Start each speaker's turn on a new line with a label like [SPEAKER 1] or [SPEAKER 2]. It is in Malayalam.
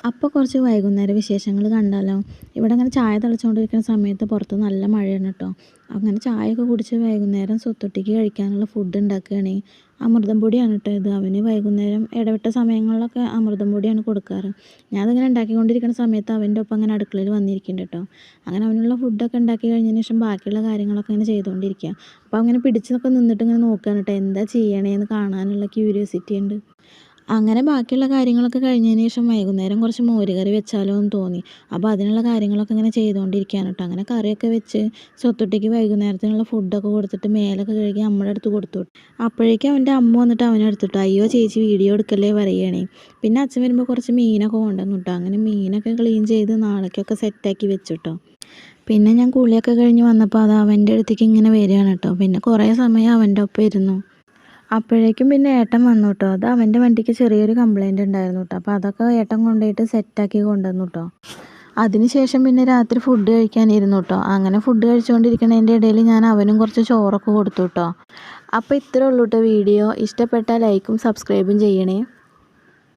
[SPEAKER 1] അപ്പോൾ കുറച്ച് വൈകുന്നേര വിശേഷങ്ങൾ കണ്ടാലോ? ഇവിടെ ഇങ്ങനെ ചായ തിളച്ചുകൊണ്ടിരിക്കുന്ന സമയത്ത് പുറത്ത് നല്ല മഴയാണ് കേട്ടോ. അങ്ങനെ ചായയൊക്കെ കുടിച്ച് വൈകുന്നേരം സ്വത്തുട്ടിക്ക് കഴിക്കാനുള്ള ഫുഡ് ഉണ്ടാക്കുകയാണ്. അമൃതം പൊടിയാണ് കേട്ടോ ഇത്. അവന് വൈകുന്നേരം ഇടവിട്ട സമയങ്ങളിലൊക്കെ അമൃതം പൊടിയാണ് കൊടുക്കാറ്. ഞാനതിങ്ങനെ ഉണ്ടാക്കിക്കൊണ്ടിരിക്കുന്ന സമയത്ത് അവൻ്റെ ഒപ്പം അങ്ങനെ അടുക്കളയിൽ വന്നിരിക്കുന്നുണ്ട് കേട്ടോ. അങ്ങനെ അവനുള്ള ഫുഡൊക്കെ ഉണ്ടാക്കി കഴിഞ്ഞതിന് ശേഷം ബാക്കിയുള്ള കാര്യങ്ങളൊക്കെ ഇങ്ങനെ ചെയ്തുകൊണ്ടിരിക്കുക. അപ്പോൾ അങ്ങനെ പിടിച്ചൊക്കെ നിന്നിട്ട് ഇങ്ങനെ നോക്കുകയാണ് കേട്ടോ, എന്താ ചെയ്യണേന്ന് കാണാനുള്ള ക്യൂരിയോസിറ്റി ഉണ്ട്. അങ്ങനെ ബാക്കിയുള്ള കാര്യങ്ങളൊക്കെ കഴിഞ്ഞതിന് ശേഷം വൈകുന്നേരം കുറച്ച് മോര് കറി വെച്ചാലോ എന്ന് തോന്നി. അപ്പോൾ അതിനുള്ള കാര്യങ്ങളൊക്കെ ഇങ്ങനെ ചെയ്തുകൊണ്ടിരിക്കുകയാണ് കേട്ടോ. അങ്ങനെ കറിയൊക്കെ വെച്ച് സ്വത്തുട്ടിക്ക് വൈകുന്നേരത്തിനുള്ള ഫുഡൊക്കെ കൊടുത്തിട്ട് മേലൊക്കെ കഴുകി അമ്മയുടെ അടുത്ത് കൊടുത്തു. അപ്പോഴേക്കും അവൻ്റെ അമ്മ വന്നിട്ട് അവനെ എടുത്തിട്ടു. അയ്യോ ചേച്ചി വീഡിയോ എടുക്കല്ലേ പറയുകയാണേ. പിന്നെ അച്ഛൻ വരുമ്പോൾ കുറച്ച് മീനൊക്കെ കൊണ്ടുവന്നു കേട്ടോ. അങ്ങനെ മീനൊക്കെ ക്ലീൻ ചെയ്ത് നാളേക്കൊക്കെ സെറ്റാക്കി വെച്ചു കേട്ടോ. പിന്നെ ഞാൻ കുളിയൊക്കെ കഴിഞ്ഞ് വന്നപ്പോൾ അത് അവൻ്റെ അടുത്തേക്ക് ഇങ്ങനെ വരികയാണ് കേട്ടോ. പിന്നെ കുറേ സമയം അവൻ്റെ ഒപ്പം ഇരുന്നു. അപ്പോഴേക്കും പിന്നെ ഏട്ടൻ വന്നു കേട്ടോ. അത് അവൻ്റെ വണ്ടിക്ക് ചെറിയൊരു കംപ്ലൈൻറ്റ് ഉണ്ടായിരുന്നു കേട്ടോ. അപ്പോൾ അതൊക്കെ ഏട്ടൻ കൊണ്ടുപോയിട്ട് സെറ്റാക്കി കൊണ്ടുവന്നു കേട്ടോ. അതിനുശേഷം പിന്നെ രാത്രി ഫുഡ് കഴിക്കാനിരുന്നു കേട്ടോ. അങ്ങനെ ഫുഡ് കഴിച്ചുകൊണ്ടിരിക്കുന്നതിൻ്റെ ഇടയിൽ ഞാൻ അവനും കുറച്ച് ചോറൊക്കെ കൊടുത്തു കേട്ടോ. അപ്പോൾ ഇത്രേ ഉള്ളൂ കേട്ടോ വീഡിയോ. ഇഷ്ടപ്പെട്ടാൽ ലൈക്കും സബ്സ്ക്രൈബും ചെയ്യണേ.